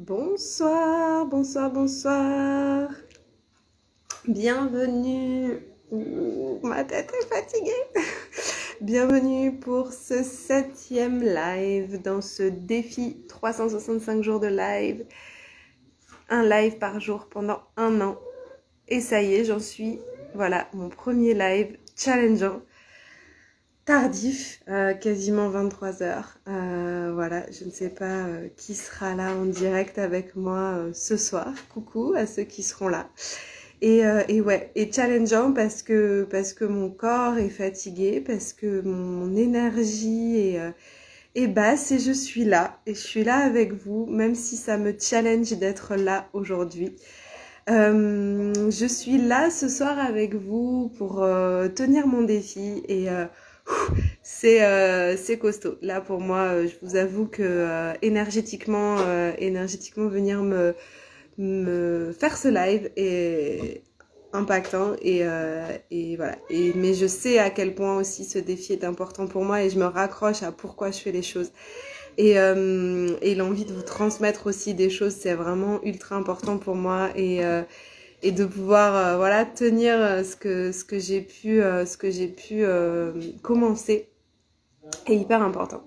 Bonsoir, bonsoir, bonsoir. Bienvenue. Ma tête est fatiguée. Bienvenue pour ce 7e live dans ce défi 365 jours de live. Un live par jour pendant 1 an. Et ça y est, j'en suis, voilà, mon premier live challengeant. Tardif, quasiment 23h. Voilà, je ne sais pas qui sera là en direct avec moi ce soir. Coucou à ceux qui seront là. Et ouais, et challengeant parce que mon corps est fatigué, parce que mon énergie est basse et je suis là. Et je suis là avec vous, même si ça me challenge d'être là aujourd'hui. Je suis là ce soir avec vous pour tenir mon défi et c'est costaud. Là pour moi, je vous avoue que énergétiquement venir me faire ce live est impactant et voilà. Mais je sais à quel point aussi ce défi est important pour moi et je me raccroche à pourquoi je fais les choses. Et l'envie de vous transmettre aussi des choses, c'est vraiment ultra important pour moi et de pouvoir voilà tenir ce que j'ai pu commencer est hyper important.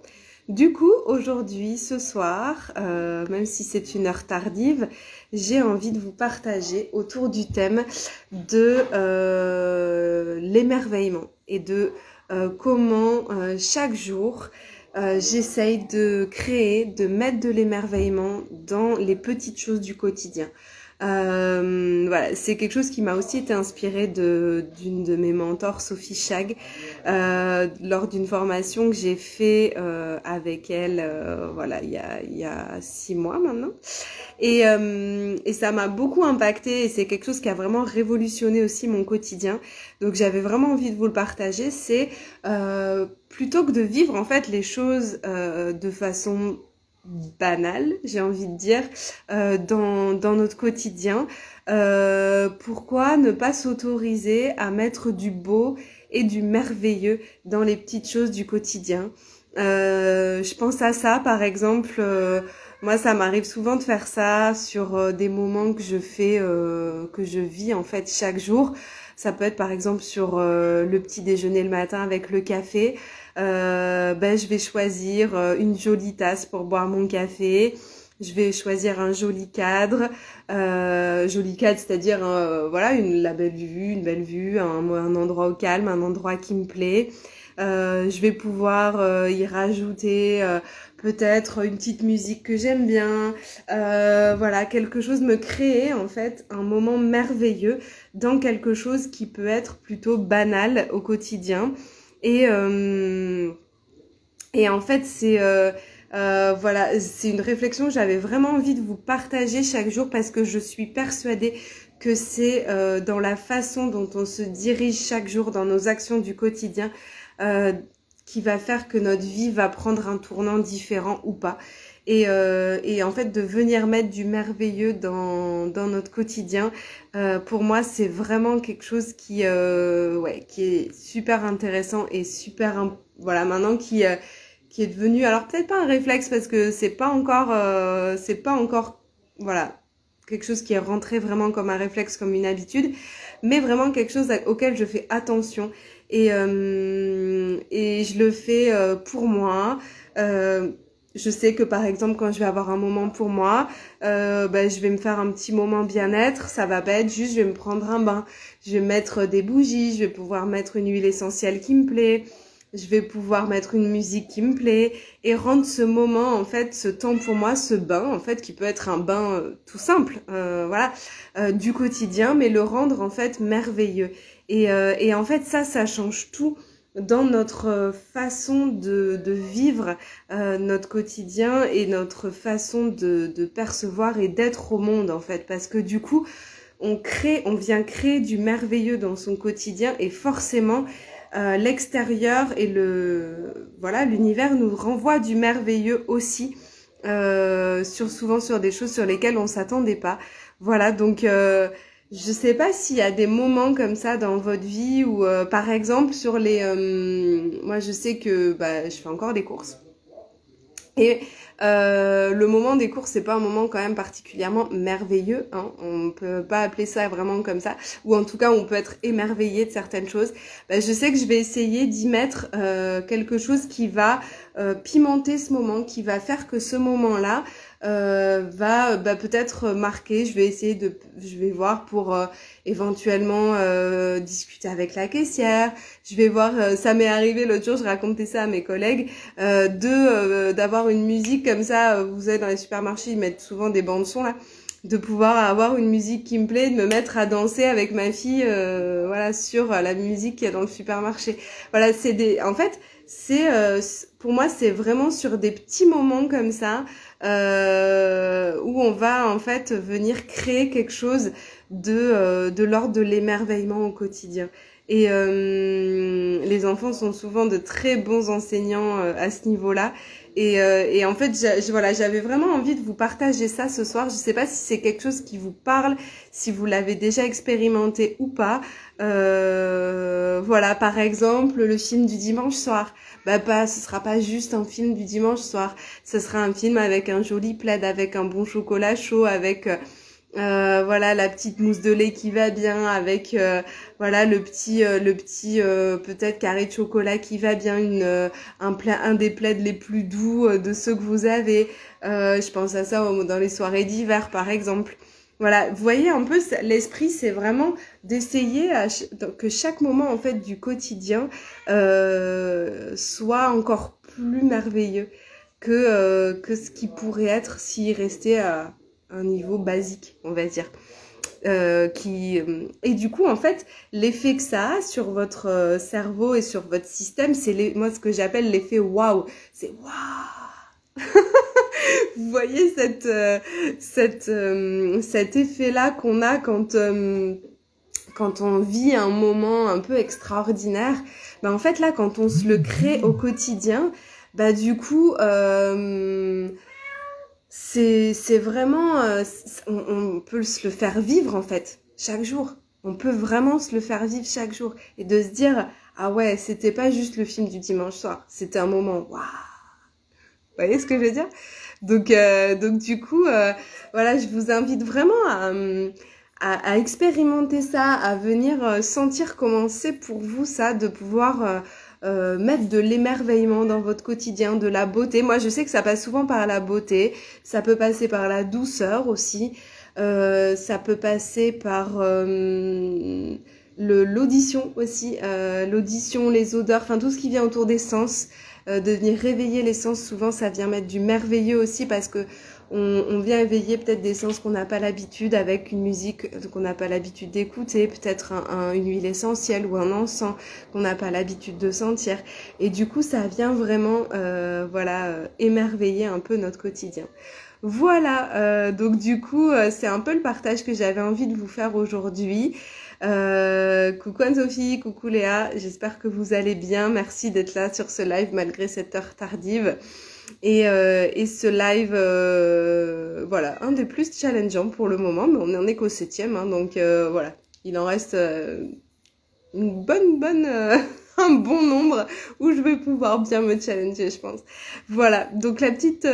Du coup, aujourd'hui, ce soir, même si c'est une heure tardive, j'ai envie de vous partager autour du thème de l'émerveillement et de comment chaque jour j'essaye de créer, de mettre de l'émerveillement dans les petites choses du quotidien. Voilà, c'est quelque chose qui m'a aussi été inspirée d'une de mes mentors, Sophie Chag, lors d'une formation que j'ai fait avec elle, voilà, il y a 6 mois maintenant. Et ça m'a beaucoup impacté et c'est quelque chose qui a vraiment révolutionné aussi mon quotidien. Donc j'avais vraiment envie de vous le partager. C'est plutôt que de vivre en fait les choses de façon banale, j'ai envie de dire, dans notre quotidien. Pourquoi ne pas s'autoriser à mettre du beau et du merveilleux dans les petites choses du quotidien? Je pense à ça, par exemple, moi ça m'arrive souvent de faire ça sur des moments que je vis en fait chaque jour. Ça peut être par exemple sur le petit déjeuner le matin avec le café. Je vais choisir une jolie tasse pour boire mon café. Je vais choisir un joli cadre, c'est-à-dire voilà la belle vue, un endroit au calme, un endroit qui me plaît. Je vais pouvoir y rajouter peut-être une petite musique que j'aime bien, voilà, quelque chose, me créer en fait un moment merveilleux dans quelque chose qui peut être plutôt banal au quotidien. Et en fait voilà, c'est une réflexion que j'avais vraiment envie de vous partager chaque jour parce que je suis persuadée que c'est dans la façon dont on se dirige chaque jour dans nos actions du quotidien qui va faire que notre vie va prendre un tournant différent ou pas. Et en fait, de venir mettre du merveilleux dans notre quotidien, pour moi, c'est vraiment quelque chose qui est super intéressant et super, voilà, maintenant qui est devenu, alors peut-être pas un réflexe parce que c'est pas encore, voilà, quelque chose qui est rentré vraiment comme un réflexe, comme une habitude, mais vraiment quelque chose auquel je fais attention et je le fais pour moi. Je sais que par exemple quand je vais avoir un moment pour moi, je vais me faire un petit moment bien-être. Ça va pas être juste je vais me prendre un bain, je vais mettre des bougies, je vais pouvoir mettre une huile essentielle qui me plaît, je vais pouvoir mettre une musique qui me plaît et rendre ce moment, en fait, ce temps pour moi, ce bain, en fait, qui peut être un bain tout simple, voilà, du quotidien, mais le rendre, en fait, merveilleux. Et en fait, ça change tout dans notre façon de vivre notre quotidien et notre façon de percevoir et d'être au monde, en fait, parce que du coup, on vient créer du merveilleux dans son quotidien et forcément, l'extérieur et l'univers nous renvoie du merveilleux aussi, souvent sur des choses sur lesquelles on s'attendait pas. Voilà, donc je sais pas s'il y a des moments comme ça dans votre vie où par exemple sur moi je sais que je fais encore des courses et Le moment des courses, c'est pas un moment quand même particulièrement merveilleux, hein. On peut pas appeler ça vraiment comme ça, ou en tout cas on peut être émerveillé de certaines choses. Je sais que je vais essayer d'y mettre quelque chose qui va pimenter ce moment, qui va faire que ce moment-là va peut-être marquer. Je vais voir pour éventuellement discuter avec la caissière. Je vais voir, ça m'est arrivé l'autre jour, je racontais ça à mes collègues, d'avoir une musique comme ça. Vous savez, dans les supermarchés, ils mettent souvent des bandes son là, de pouvoir avoir une musique qui me plaît, de me mettre à danser avec ma fille, voilà, sur la musique qu'il y a dans le supermarché. Voilà, en fait, pour moi, c'est vraiment sur des petits moments comme ça où on va en fait venir créer quelque chose de l'ordre de l'émerveillement au quotidien. Et les enfants sont souvent de très bons enseignants à ce niveau-là. Et en fait, voilà, j'avais vraiment envie de vous partager ça ce soir. Je sais pas si c'est quelque chose qui vous parle, si vous l'avez déjà expérimenté ou pas. Voilà, par exemple, le film du dimanche soir. Ce sera pas juste un film du dimanche soir. Ce sera un film avec un joli plaid, avec un bon chocolat chaud, avec voilà, la petite mousse de lait qui va bien, avec voilà, le petit peut-être carré de chocolat qui va bien, un des plaids les plus doux de ceux que vous avez. Je pense à ça dans les soirées d'hiver par exemple. Voilà, vous voyez un peu, l'esprit, c'est vraiment d'essayer que chaque moment en fait du quotidien soit encore plus merveilleux que ce qui pourrait être s'il restait à un niveau basique, on va dire. Et du coup, en fait, l'effet que ça a sur votre cerveau et sur votre système, c'est moi ce que j'appelle l'effet waouh. C'est waouh. Vous voyez cet effet-là qu'on a quand on vit un moment un peu extraordinaire. En fait, là, quand on se le crée au quotidien, du coup, c'est vraiment, on peut se le faire vivre en fait chaque jour. On peut vraiment se le faire vivre chaque jour et de se dire ah ouais, c'était pas juste le film du dimanche soir, c'était un moment waouh. Vous voyez ce que je veux dire? Donc du coup, voilà, je vous invite vraiment à expérimenter ça, à venir sentir comment c'est pour vous ça, de pouvoir mettre de l'émerveillement dans votre quotidien, de la beauté. Moi, je sais que ça passe souvent par la beauté, ça peut passer par la douceur aussi, ça peut passer par l'audition aussi, l'audition, les odeurs, enfin tout ce qui vient autour des sens. De venir réveiller les sens, souvent ça vient mettre du merveilleux aussi parce que on vient éveiller peut-être des sens qu'on n'a pas l'habitude avec une musique qu'on n'a pas l'habitude d'écouter, peut-être une huile essentielle ou un encens qu'on n'a pas l'habitude de sentir. Et du coup ça vient vraiment émerveiller un peu notre quotidien. Voilà, donc du coup c'est un peu le partage que j'avais envie de vous faire aujourd'hui. Coucou Anne-Sophie, coucou Léa, j'espère que vous allez bien, merci d'être là sur ce live malgré cette heure tardive et ce live, voilà, un des plus challengeants pour le moment, mais on en est qu'au 7e, hein, donc voilà, il en reste une bonne un bon nombre où je vais pouvoir bien me challenger, je pense. Voilà, donc la petite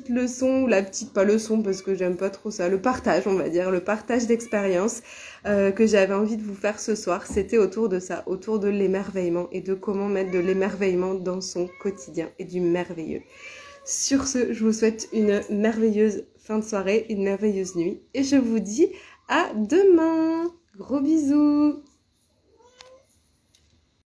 leçon, ou la petite, pas leçon parce que j'aime pas trop ça, le partage, on va dire, le partage d'expérience que j'avais envie de vous faire ce soir, c'était autour de ça, autour de l'émerveillement et de comment mettre de l'émerveillement dans son quotidien et du merveilleux. Sur ce, je vous souhaite une merveilleuse fin de soirée, une merveilleuse nuit et je vous dis à demain. Gros bisous.